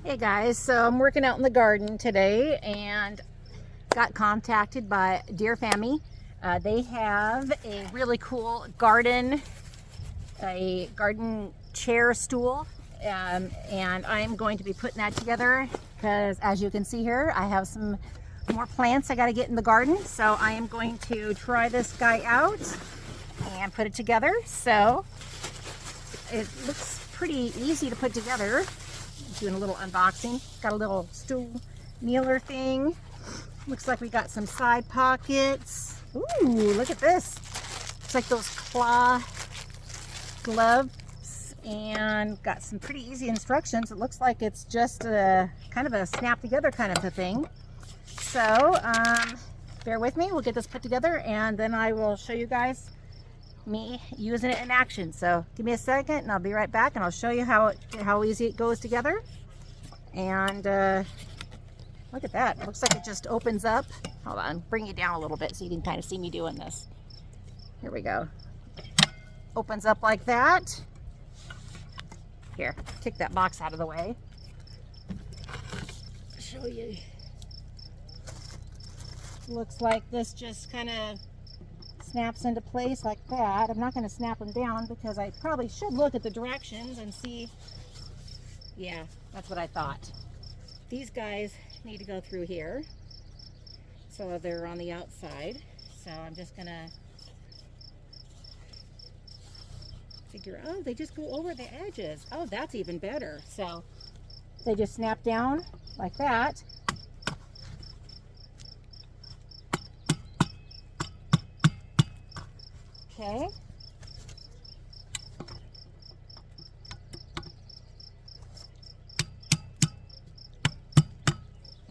Hey guys, so I'm working out in the garden today and got contacted by Deerfamy. They have a really cool garden chair stool, and I'm going to be putting that together because, as you can see here, I have some more plants I got to get in the garden. So I am going to try this guy out and put it together. So it looks pretty easy to put together. Doing a little unboxing. Got a little stool kneeler thing. Looks like we got some side pockets. Ooh, look at this. It's like those claw gloves, and got some pretty easy instructions. It looks like it's just a kind of a snap together kind of a thing. So bear with me, we'll get this put together and then I will show you guys me using it in action. So give me a second and I'll be right back and I'll show you how easy it goes together. And look at that, it looks like it just opens up. Hold on, bring you down a little bit so you can kind of see me doing this. Here we go. Opens up like that. Here, take that box out of the way. Show you. Looks like this just kind of snaps into place like that. I'm not going to snap them down because I probably should look at the directions and see. Yeah, that's what I thought. These guys need to go through here, so they're on the outside. So I'm just going to figure, oh, they just go over the edges. Oh, that's even better. So they just snap down like that. Okay.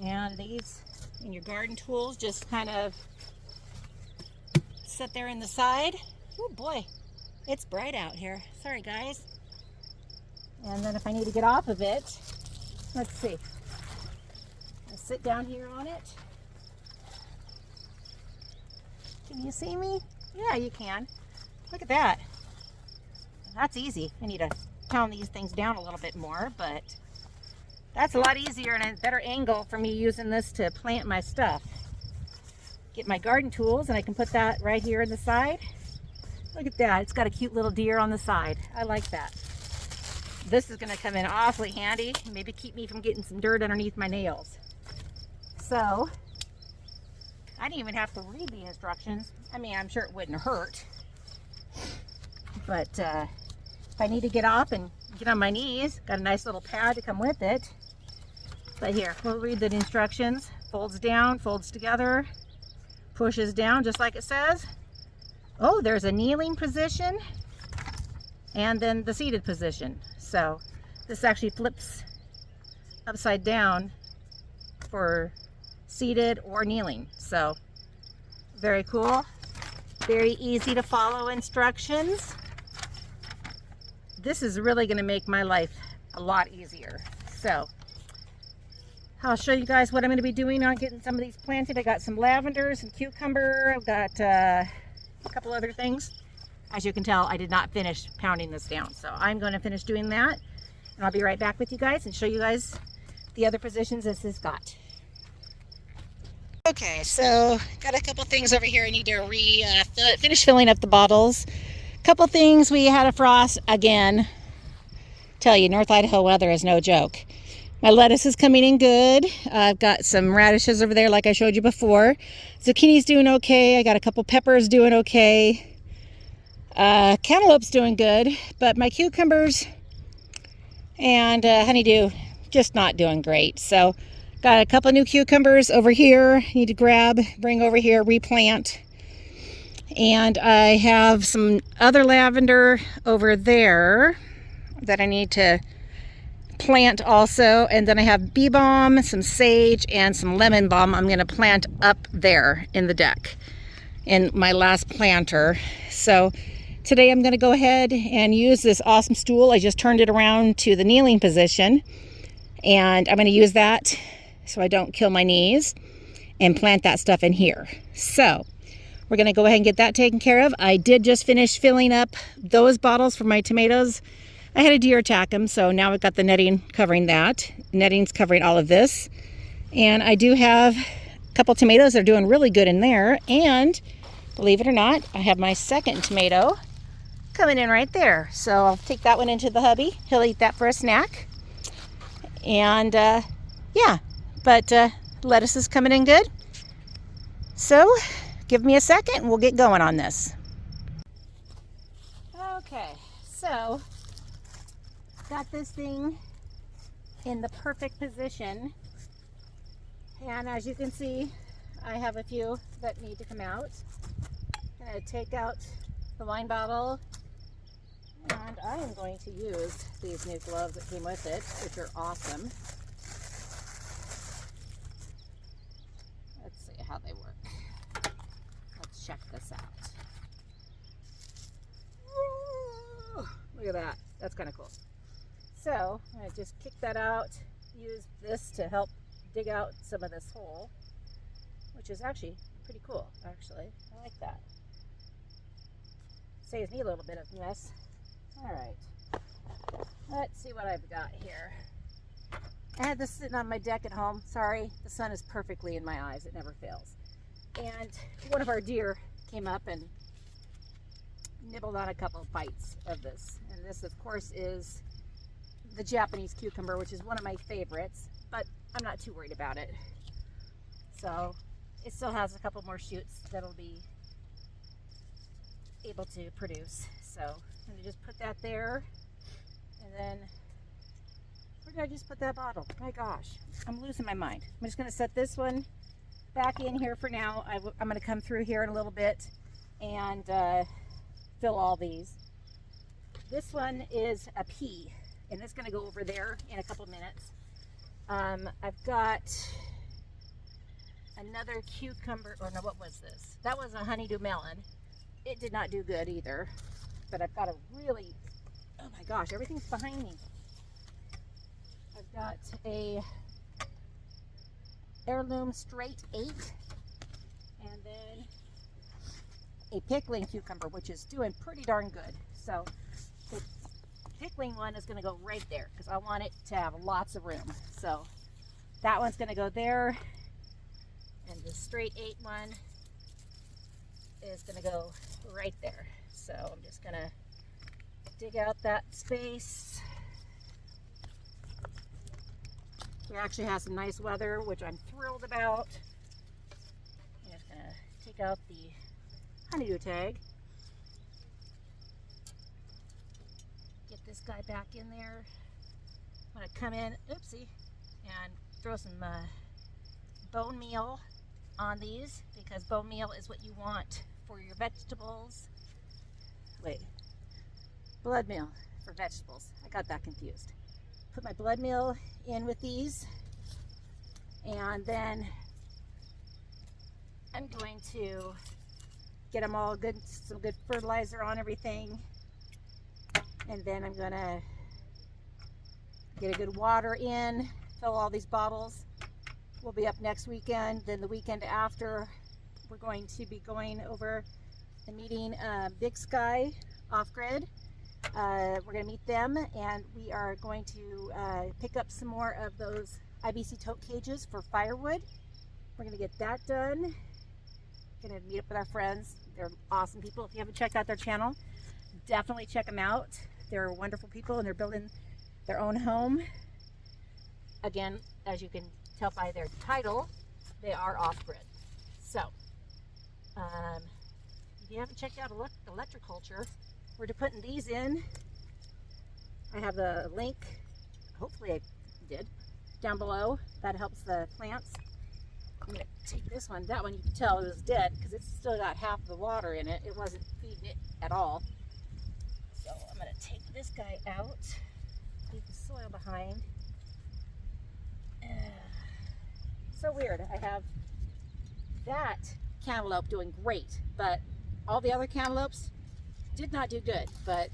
And these in your garden tools just kind of sit there in the side. Oh boy, it's bright out here. Sorry guys. And then if I need to get off of it, let's see. I'll sit down here on it. Can you see me? Yeah, you can. Look at that. That's easy. I need to pound these things down a little bit more, but that's a lot easier and a better angle for me using this to plant my stuff. Get my garden tools and I can put that right here in the side. Look at that. It's got a cute little deer on the side. I like that. This is going to come in awfully handy. Maybe keep me from getting some dirt underneath my nails. So I didn't even have to read the instructions. I mean, I'm sure it wouldn't hurt. But if I need to get off and get on my knees, got a nice little pad to come with it. But here, we'll read the instructions. Folds down, folds together, pushes down just like it says. Oh, there's a kneeling position and then the seated position. So this actually flips upside down for seated or kneeling. So very cool, very easy to follow instructions. This is really going to make my life a lot easier. So I'll show you guys what I'm going to be doing on getting some of these planted. I got some lavender, some cucumber, I've got a couple other things. As you can tell, I did not finish pounding this down, so I'm going to finish doing that and I'll be right back with you guys and show you guys the other positions this has got. Okay, so got a couple things over here I need to finish filling up the bottles. Couple things, we had a frost again. Tell you, North Idaho weather is no joke. My lettuce is coming in good. I've got some radishes over there like I showed you before. Zucchini's doing okay. I got a couple peppers doing okay. Cantaloupe's doing good, but my cucumbers and honeydew just not doing great. So got a couple new cucumbers over here. Need to grab, bring over here, replant. And I have some other lavender over there that I need to plant also. And then I have bee balm, some sage, and some lemon balm I'm going to plant up there in the deck in my last planter. So today I'm going to go ahead and use this awesome stool. I just turned it around to the kneeling position. And I'm going to use that so I don't kill my knees and plant that stuff in here. So we're going to go ahead and get that taken care of. I did just finish filling up those bottles for my tomatoes I had a deer attack them, so now I've got the netting covering that. Netting's covering all of this. And I do have a couple tomatoes that are doing really good in there. And believe it or not, I have my second tomato coming in right there. So I'll take that one into the hubby. He'll eat that for a snack. And yeah, but lettuce is coming in good. So give me a second and we'll get going on this. Okay, so got this thing in the perfect position. And as you can see, I have a few that need to come out. I'm going to take out the wine bottle, and I am going to use these new gloves that came with it, which are awesome. Let's see how they work. Let's check this out. Ooh, look at that. That's kind of cool. So I'm going to just kick that out, use this to help dig out some of this hole, which is actually pretty cool, actually. I like that. Saves me a little bit of mess. All right, let's see what I've got here. I had this sitting on my deck at home. Sorry, the sun is perfectly in my eyes. It never fails. And one of our deer came up and nibbled on a couple of bites of this. And this, of course, is the Japanese cucumber, which is one of my favorites, but I'm not too worried about it. So it still has a couple more shoots that'll be able to produce. So I'm going to just put that there, and then where did I just put that bottle? My gosh, I'm losing my mind. I'm just going to set this one back in here for now. I'm going to come through here in a little bit and fill all these. This one is a pea, and it's going to go over there in a couple minutes. I've got another cucumber, or no, what was this? That was a honeydew melon. It did not do good either, but I've got a really, oh my gosh, everything's behind me. I've got a heirloom straight 8, and then a pickling cucumber, which is doing pretty darn good. So the pickling one is going to go right there because I want it to have lots of room. So that one's going to go there, and the straight 8 one is going to go right there. So I'm just going to dig out that space. We actually have some nice weather, which I'm thrilled about. I'm just going to take out the honeydew tag. Get this guy back in there. I'm going to come in, oopsie, and throw some bone meal on these, because bone meal is what you want for your vegetables. Wait, blood meal for vegetables. I got that confused. Put my blood meal in with these, and then I'm going to get them all good, some good fertilizer on everything, and then I'm gonna get a good water in, fill all these bottles. We'll be up next weekend. Then the weekend after, we're going to be going over and meeting Big Sky off-grid. We're going to meet them, and we are going to pick up some more of those IBC tote cages for firewood. We're going to get that done. Going to meet up with our friends. They're awesome people. If you haven't checked out their channel, definitely check them out. They're wonderful people, and they're building their own home. Again, as you can tell by their title, they are off-grid. So, if you haven't checked out Electriculture, we're putting these in. I have the link, hopefully I did, down below. That helps the plants. I'm going to take this one. That one you can tell it was dead because it's still got half the water in it. It wasn't feeding it at all. So I'm going to take this guy out, leave the soil behind. So weird. I have that cantaloupe doing great, but all the other cantaloupes did not do good. But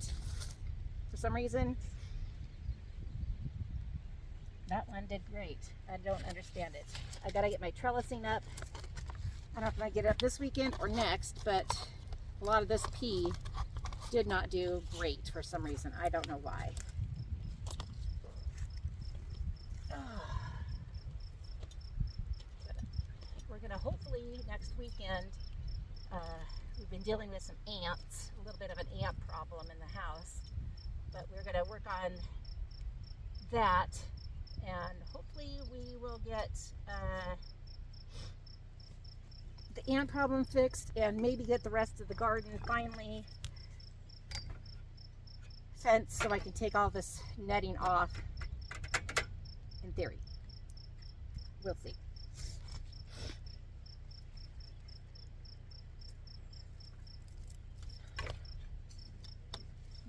for some reason, that one did great. I don't understand it. I gotta get my trellising up. I don't know if I get it up this weekend or next, but a lot of this pea did not do great for some reason. I don't know why. hopefully next weekend, we've been dealing with some ants, a little bit of an ant problem in the house, but we're going to work on that, and hopefully we will get the ant problem fixed and maybe get the rest of the garden finally fenced so I can take all this netting off, in theory. We'll see.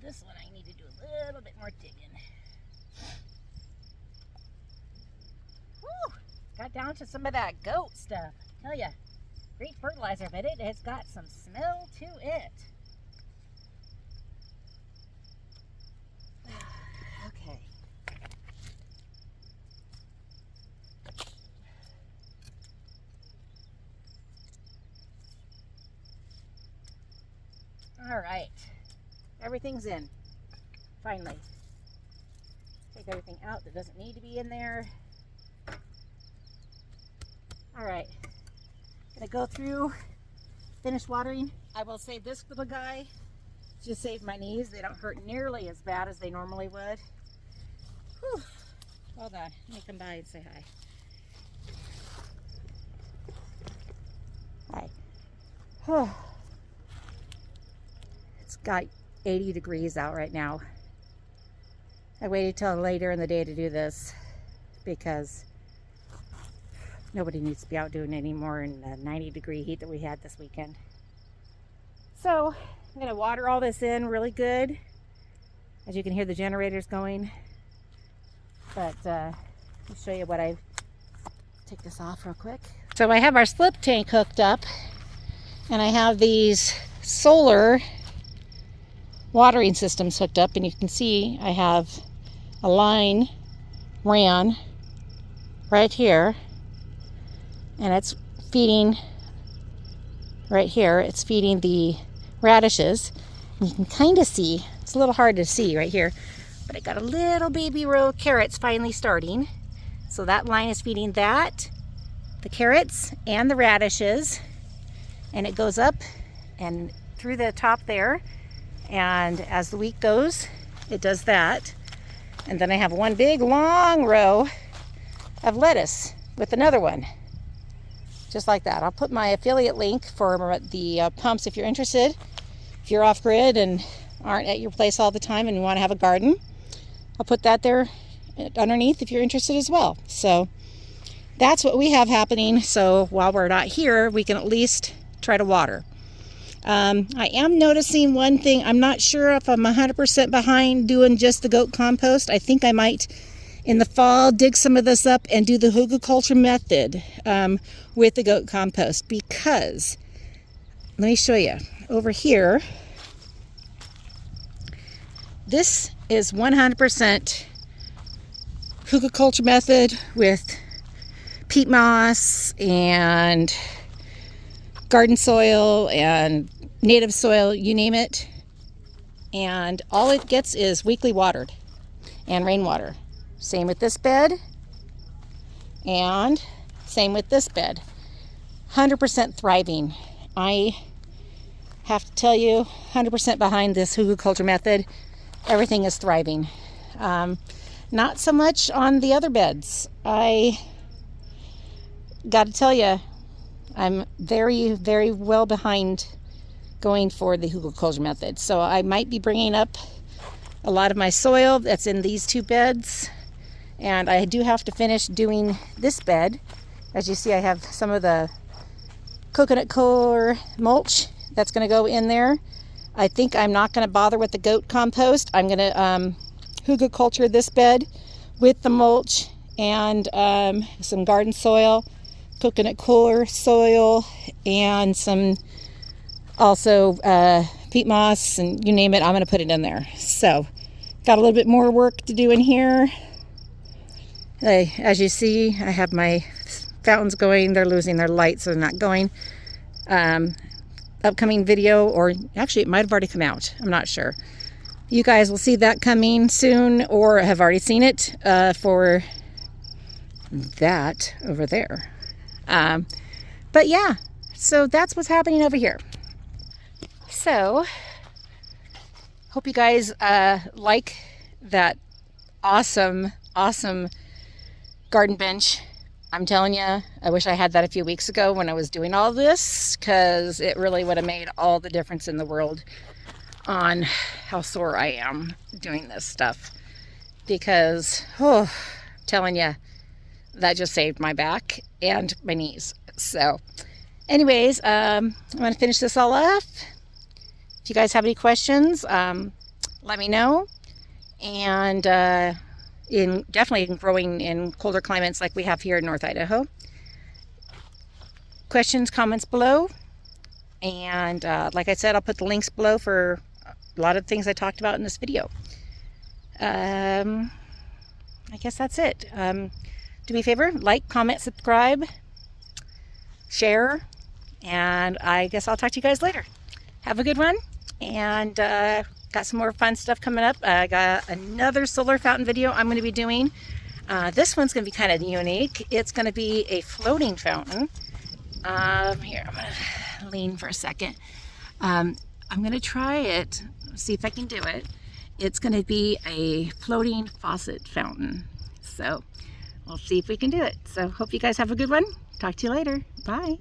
This one I need to do a little bit more digging. Whew, got down to some of that goat stuff. Tell ya, great fertilizer, but it has got some smell to it. Okay. All right, everything's in, finally. Take everything out that doesn't need to be in there. All right, gonna go through, finish watering. I will say this little guy just saved my knees. They don't hurt nearly as bad as they normally would. Whew. Hold on, let me come by and say hi. Hi. It's got 80 degrees out right now. I waited till later in the day to do this because nobody needs to be out doing it anymore in the 90-degree heat that we had this weekend. So I'm going to water all this in really good. As you can hear, the generator's going. But let me show you what I take this off real quick. So I have our slip tank hooked up, and I have these solar watering systems hooked up, and you can see I have a line ran right here, and it's feeding right here. It's feeding the radishes. And you can kind of see, it's a little hard to see right here, but I got a little baby row of carrots finally starting. So that line is feeding that, the carrots and the radishes, and it goes up and through the top there. And as the week goes, it does that. And then I have one big long row of lettuce with another one, just like that. I'll put my affiliate link for the pumps if you're interested. If you're off grid and aren't at your place all the time and you want to have a garden, I'll put that there underneath if you're interested as well. So that's what we have happening. So while we're not here, we can at least try to water. I am noticing one thing. I'm not sure if I'm 100% behind doing just the goat compost. I think I might, in the fall, dig some of this up and do the hugelkultur method with the goat compost, because, let me show you. Over here, this is 100% hugelkultur method with peat moss and garden soil and native soil, you name it. And all it gets is weekly watered and rainwater. Same with this bed and same with this bed. 100% thriving. I have to tell you, 100% behind this hugelkultur method. Everything is thriving. Not so much on the other beds. I got to tell you, I'm very, very well behind going for the hugelkultur method. So I might be bringing up a lot of my soil that's in these two beds. And I do have to finish doing this bed. As you see, I have some of the coconut coir mulch that's going to go in there. I think I'm not going to bother with the goat compost. I'm going to hugelkultur this bed with the mulch and some garden soil, coconut coir soil, and some also peat moss, and you name it, I'm going to put it in there. So got a little bit more work to do in here. As you see, I have my fountains going. They're losing their light, so they're not going. Upcoming video, or actually it might have already come out, I'm not sure. You guys will see that coming soon, or have already seen it for that over there. But yeah, so that's what's happening over here. So, hope you guys like that awesome garden bench. I'm telling you, I wish I had that a few weeks ago when I was doing all this, because it really would have made all the difference in the world on how sore I am doing this stuff. Because, I'm telling you, that just saved my back and my knees. So, anyways, I'm going to finish this all off. If you guys have any questions, let me know. And definitely in growing in colder climates like we have here in North Idaho. Questions, comments below. And like I said, I'll put the links below for a lot of things I talked about in this video. I guess that's it. Do me a favor, like, comment, subscribe, share, and I guess I'll talk to you guys later. Have a good one, and got some more fun stuff coming up. I got another solar fountain video I'm going to be doing. This one's going to be kind of unique. It's going to be a floating fountain. Here, I'm going to lean for a second. I'm going to try it, see if I can do it. It's going to be a floating faucet fountain. So we'll see if we can do it. So hope you guys have a good one. Talk to you later. Bye.